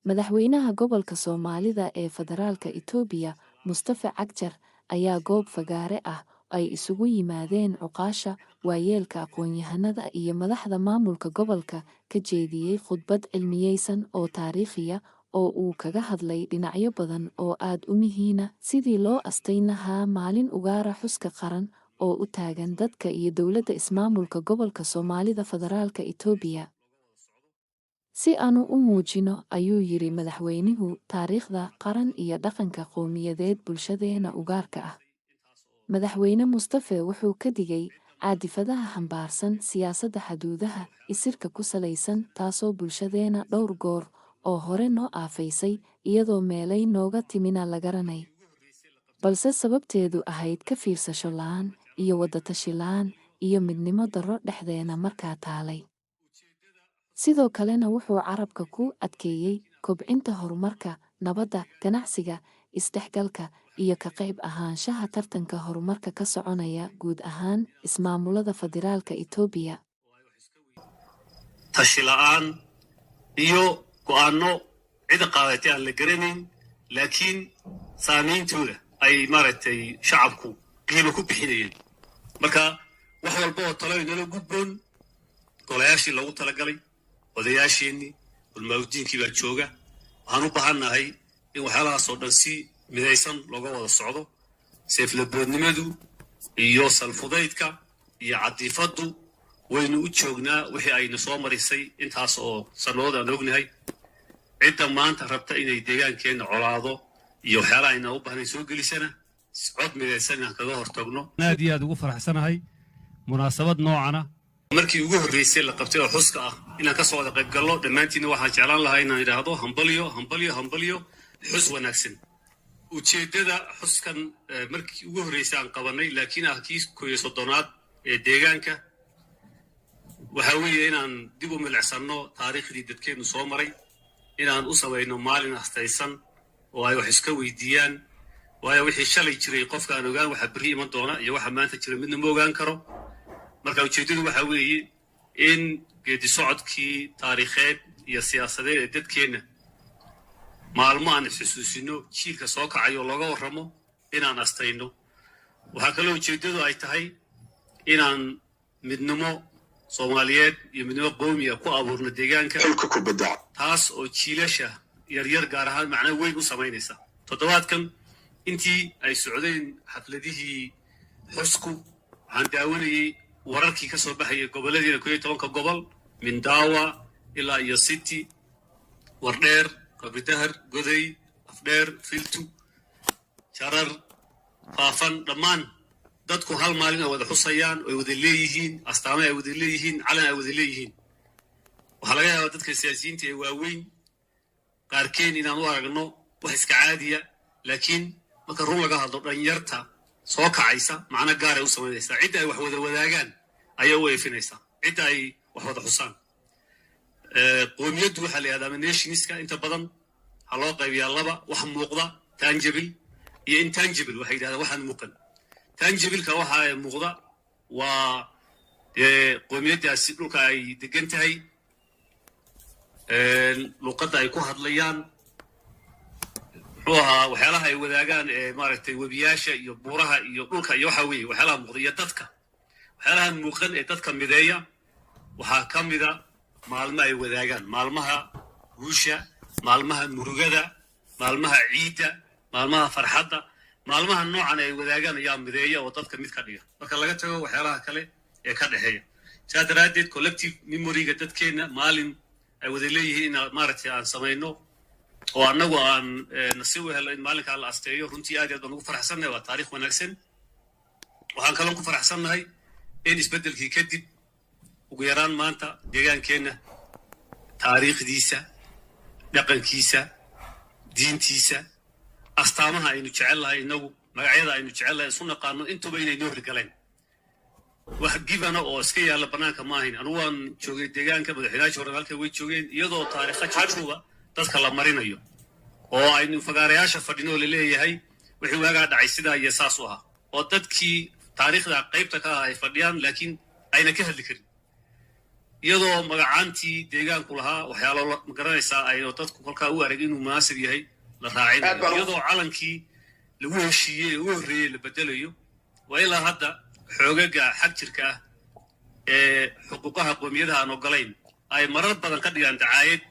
Madaxweynaha gobolka Soomaalida ee Federaalka Itoobiya, Mustafa Cagjar, ayaa goob fagaare ah ay isugu yimaadeen cuqaasha, waayeelka aqoon-yahanada iyo madaxda maamulka gobolka ka jeediyey khudbad cilmiyeysan oo taariikhi ah oo uu kaga hadlay dhinacyo badan oo aad u muhiima sidii loo asteyn lahaa maalin ugaara xuska qaran oo u taagan dadka iyo dowladda ismaamulka gobolka Soomaalida Federaalka Itoobiya. Si aanu u muujino, ayuu yiri madaxweynuhu, taariikhda qaran iyo dhaqanka qowmiyadeed bulshadeena ugaarka ah. Madaxweyne Mustafa wuxuu ka digay caadifadaha xambaarsan siyaasadda xuduudaha isirka ku salaysan taasoo bulshadeena dhowr goor oo hore noo aafaysay iyadoo meelay nooga timina la garanay. Balse sababteedu ahayd ka fiirsasho la'aan iyo wadatashi la'aan iyo midnimo darro dhexdeena markaa taalay. Sidoo kalena wuxuu carabka ku adkeeyey kobcinta horumarka, nabadda, ganacsiga, isdhexgalka, iyo ka qayb ahaanshaha tartanka horumarka ka soconaya guud ahaan ismaamulada Federaalka Itoobiya. Tashi la'aan iyo go'aano cid qaadatay aan la garanayn, laakiin saameyntooda ay maaragtay shacabku qiimo ku bixinayeen. Marka wax walba oo talo inala gudboon golayaashii loogu talagalay, odayaasheenii ulmawdiinkii baa jooga. Waxaan u baahannahay in waxyaalahaas oo dhan si midaysan looga wada socdo. Seeflaboodnimadu iyo salfudaydka iyo cadiifaddu waynu u joognaa wixii ayna soo marisay intaas oo sannadood aan ognahay. Cidda maanta rabta inay deegaankeenna colaado iyo waxyaalaha ayna u baahnayn soo gelisana cod midaysan inaan kaga hortagno. aad iyo aad ugu faraxsanahay munaasabad noocana markii ugu horreysay la qabtay oo xuska ah inaan ka soo wada qayb galno dhammaantiina waxaan jeclaan lahaa inaan idhaahdo hambalyo xus wanaagsan. Ujeeddada xuskan markii ugu horreysay aan qabanay laakiin ah kii 11aad ee deegaanka waxa weeye inaan dib u milicsanno taariikhdii dadkeennu soo maray, inaan u samayno maalin astaysan oo ay wax iska weydiiyaan, waayo wixii shalay jiray qofka aan ogaan waxa berri iman doona iyo waxa maanta jira midna ma ogaan karo. marka ujeeddadu waxa weeye in geedi socodkii taariikheed iyo siyaasadeed ee dadkeenna maalmo aan xusuusino jiilka soo kacayo looga warramo inaan astayno. waxaa kaloo ujeeddadu ay tahay inaan midnimo Soomaaliyeed iyo midnimo qowmiya ku abuurno deegaanka xulka ku badaa taas oo jiilasha yaryar gaar ahaan macna weyn u samaynaysa. toddobaadkan intii ay socdeen xafladihii xusku waxaan daawanayay wararkii ka soo baxayay gobolladiina 11 gobol Mindaawa ilaa iyo City, Wardheer, Kabridahar, Goday, Afdheer, Filtu, Jarar, Faafan, dhammaan dadku hal maalin ay wada xusayaan oo wada leeyihiin astaamo ay wada leeyihiin calan ay wada leeyihiin. waxaa laga yaabaa dadka siyaasiyiinta ee waaweyn qaarkeen inaan u aragno wax iska caadiya, laakiin marka run laga hadlo dhalinyarta soo kacaysa macna gaar ay u samaynaysaa. cidda ay wax wada wadaagaan ayaa u eefinaysaa, cidda ay wax wada xusaan. qowmiyaddu waxaa la yidhahdaa nationska inta badan waxaa loo qaybiyaa laba: wax muuqda tangible iyo intangible. waxay yidhahdaan waxaan muuqan. tangibileka waxa ay muuqda waa qowmiyaddaasi dhulka ay degan tahay, luqadda ay ku hadlayaan, muxuu ahaa waxyaalaha ay wadaagaan ee maaragtay webiyaasha iyo buuraha iyo dhulka iyo waxa weeye waxyaalaha muuqda iyo dadka. waxyaalaha muuqan ee dadka mideeya waxaa ka mida maalmo ay wadaagaan: maalmaha guusha, maalmaha murugada, maalmaha ciidda, maalmaha farxadda. maalmaha noocan ay wadaagaan ayaa mideeya oo dadka mid ka dhiga marka laga tago waxyaalaha kale ee ka dhexeeya. sidaa daraaddeed collective memoryga dadkeenna maalin ay wada leeyihiin in maaragtay aan samayno oo annagu aan nasiib u helno in maalinkaa la asteeyo. runtii aad iyo aad baan ugu faraxsannahay, waa taariikh wanaagsan. waxaan kaloo ku faraxsannahay in isbeddelkii kadib ugu yaraan maanta deegaankeenna taariikhdiisa, dhaqankiisa, diintiisa, astaamaha aynu jecelnahay inagu, magacyada aynu jecelnahay isu naqaano intuba inay noo hirgaleen. wax gibana oo iska yaalla bannaanka ma ahayn. anugu waan joogay deegaanka, madaxweynayaashii hore halkay way joogeen, iyadoo taariikha jajuuba dadka la marinayo oo aynu fagaarayaasha fadhino la leeyahay wixii waagaa dhacay sidaa iyo saas u ahaa, oo dadkii taariikhda qaybta ka ah ay fadhiyaan laakiin ayna ka hadli karin. iyadoo magacaantii deegaanku lahaa waxyaalo ma garanaysaa ay dadku kolkaa u arag inuu munaasib yahay la raacinayo iyadoo calankii lagu heshiiyey ugu horreeyey la bedelayo waa ilaa hadda xoogaga xag jirka ah ee xuquuqaha qowmiyadaha aan ogolayn ay marar badan ka dhigaan dacaayad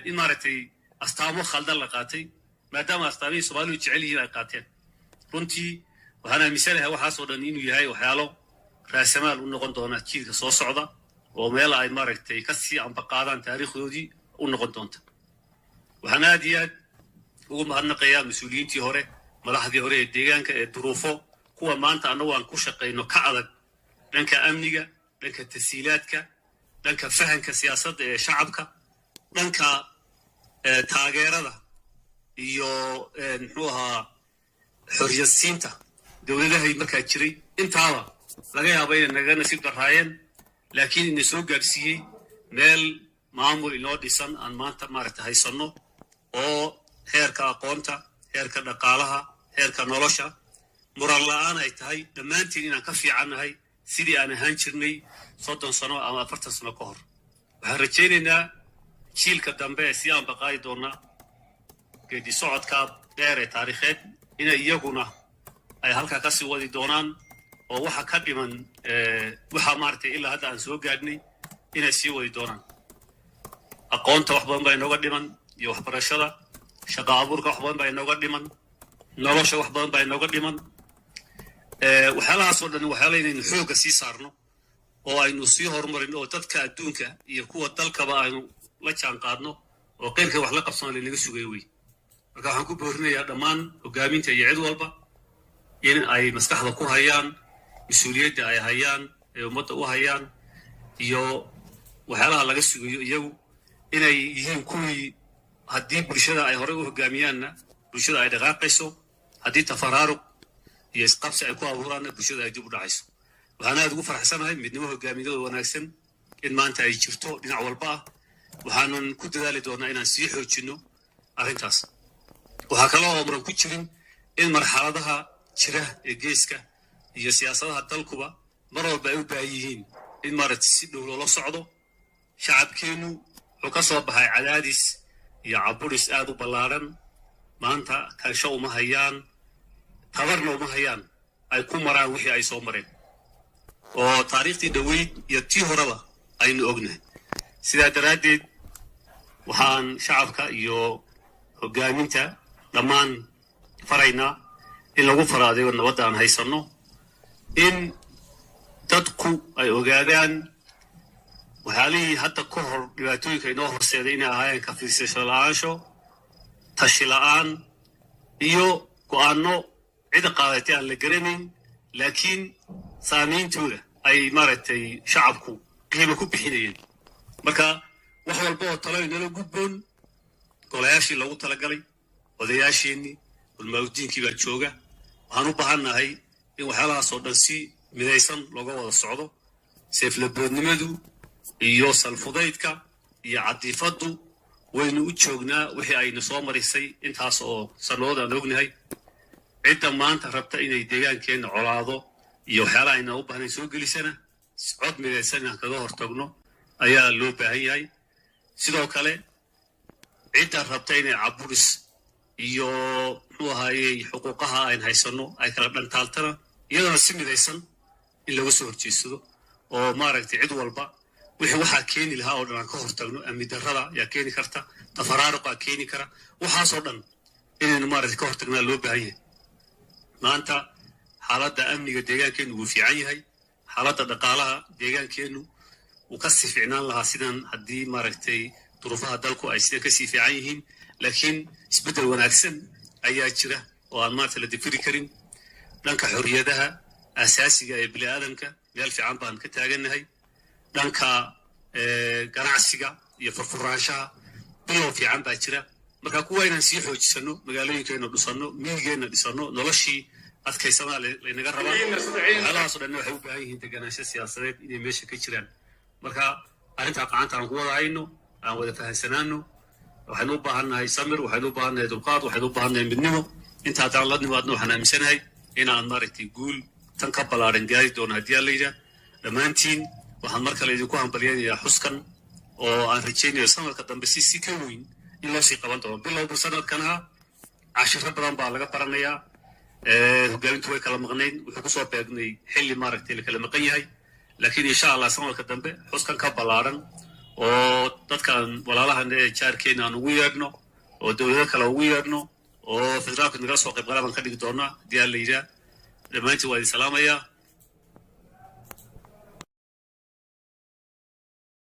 in maaragtay astaamo khaldan la qaatay maadaama astaamihii soomaalidu jecel yihiin ay qaateen runtii waxaan aaminsanahay waxaasoo dhan inuu yahay waxyaalo raasamaal u noqon doona jiilka soo socda oo meel ay maaragtay ka sii ambaqaadaan taariikhdoodii u noqon doonta waxaan aad iyo aad ugu mahadnaqayaa mas-uuliyiintii hore madaxdii hore ee deegaanka ee duruufo kuwa maanta annagu aan ku shaqayno ka adag dhanka amniga dhanka tasiilaadka dhanka fahanka siyaasadda ee shacabka dhanka taageerada iyo muxuu ahaa xorriyadsiinta dowladahay markaa jiray intaaba laga yaaba inay naga nasiib daraayeen laakiin ina soo gaadhsiiyey meel maamul inoo dhisan aan maanta maaragta haysanno oo heerka aqoonta heerka dhaqaalaha heerka nolosha muran la'aan ay tahay dhammaantiin inaan ka fiicannahay sidii aan ahaan jirnay 30 sano ama 40 sano ka hor waxaan rajaynaynaa jiilka dambe ee sii ambaqaayi doona geedi socodka dheer ee taariikheed inay iyaguna ay halkaa ka sii wadi doonaan oo waxa ka dhiman waxa maaragtay ilaa hadda aan soo gaadhnay inay sii wadi doonaan aqoonta wax badan baa inooga dhiman iyo waxbarashada shaqa abuurka wax badan baa inooga dhiman nolosha wax badan baa inooga dhiman waxyaalahaasoo dhan waxyaala inaynu xoogga sii saarno oo aynu sii horumarin oo dadka adduunka iyo kuwa dalkaba aynu la jaan qaadno oo qeyrka wax la qabsano lanaga sugayo wey marka waxaan ku boorinayaa dhammaan hogaaminta iyo cid walba in ay maskaxda ku hayaan mas-uuliyadda ay hayaan ee ummadda u hayaan iyo waxyaalaha laga sugayo iyagu inay yihiin kuwii haddii bulshada ay horey u hogaamiyaanna bulshada ay dhaqaaqayso haddii tafaraaruq iyo isqabsi ay ku abuuraanna bulshada ay dib u dhacayso waxaan aad ugu faraxsanahay midnimo hogaaminada wanaagsan in maanta ay jirto dhinac walba ah waxaanan ku dadaali doonaa inaan sii xoojinno arrintaas waxaa kaloo oo muran ku jirin in marxaladaha jira ee geeska iyo siyaasadaha dalkuba mar walba ay u baahan yihiin in maaragtay si dhow loola socdo shacabkeennu wuxuu ka soo baxay cadaadis iyo caburis aad u ballaaran maanta kansho uma hayaan tabarna uma hayaan ay ku maraan wixii ay soo mareen oo taariikhtii dhoweyd iyo tii horeba aynu ognahay sidaa daraaddeed waxaan shacabka iyo hogaaminta dhammaan faraynaa in lagu faraadayo nabadda aan haysanno in dadku ay ogaadaan waxyaalihii hadda ka hor dhibaatooyinka inoo horseeday inay ahaayeen ka fiirsasho la'aansho tashi la'aan iyo go'aanno cida qaadatay aan la garanayn laakiin saameyntooda ay maaragtay shacabku qiimo ku bixinayeen marka wax walba oo talo inala gudboon golayaashii loogu talagalay odayaasheennii ulmaawdiinkii baa jooga waxaan u baahannahay in waxyaalahaasoo dhan si midaysan looga wada socdo seeflaboodnimadu iyo salfudaydka iyo cadiifaddu waynu u joognaa wixii aynu soo marisay intaas oo sannadood aan ognahay cidda maanta rabta inay deegaankeenna colaado iyo waxyaalaha ayna u baahnayn soo gelisana cod midaysan inaan kaga hortagno ayaa loo baahan yahay sidoo kale cidda rabta inay caburis iyo muxuu ahaayey xuquuqaha ayn haysanno ay kala dhantaaltana iyadana si midaysan in laga soo horjeedsado oo maaragtay cid walba wixii waxaa keeni lahaa oo dhan aan ka hortagno amni darrada ayaa keeni karta tafaraaruqaa keeni kara waxaasoo dhan inaynu maaragtay ka hortagnaa loo baahan yahay maanta xaaladda amniga deegaankeennu wuu fiican yahay xaaladda dhaqaalaha deegaankeennu wuu ka sii fiicnaan lahaa sidan haddii maaragtay duruufaha dalku ay sidan kasii fiican yihiin laakiin isbeddel wanaagsan ayaa jira oo aan maanta la difiri karin dhanka xorriyadaha asaasiga ee bini aadamka meel fiican baan ka taagannahay dhanka ganacsiga iyo furfuraanshaha bilow fiican baa jira marka kuwa inaan sii xoojisanno magaalooyinkeenna dhisanno miyigeenna dhisanno noloshii adkaysanaa laynaga rabaa waxyaalahaasoo dhanna waxay u baahan yihiin deganaansho siyaasadeed inay meesha ka jiraan marka arrintaa gacanta aan ku wada hayno aan wada fahansanaano waxaynu u baahannahay samir waxaynu u baahannahay dulqaad waxaynu u baahannahay midnimo inta haddaan la nimaadno waxaan aaminsanahay inaan maaragtay guul tan ka ballaaran gaari doono haddii aan la yidhaah dhammaantiin waxaan mar kale idinku hambalyaynayaa xuskan oo aan rajaynayo sanadka dambe si ka weyn in loo sii qaban doono bilowga sanadkana cashiro badan baa laga baranayaa hogaamintu way kala maqnayn wuxuu kusoo beegnay xilli maaragtay la kala maqan yahay laakiin insha allah sanadka dambe xuskan ka ballaaran oo dadkan walaalahan ee jaarkeena aan ugu yeedhno oo dowlado kale ugu yeedhno oo federaalka nagala soo qayb galabaan ka dhigi doona haddii aan la yidhaa dhammaantiin waa idin salaamayaa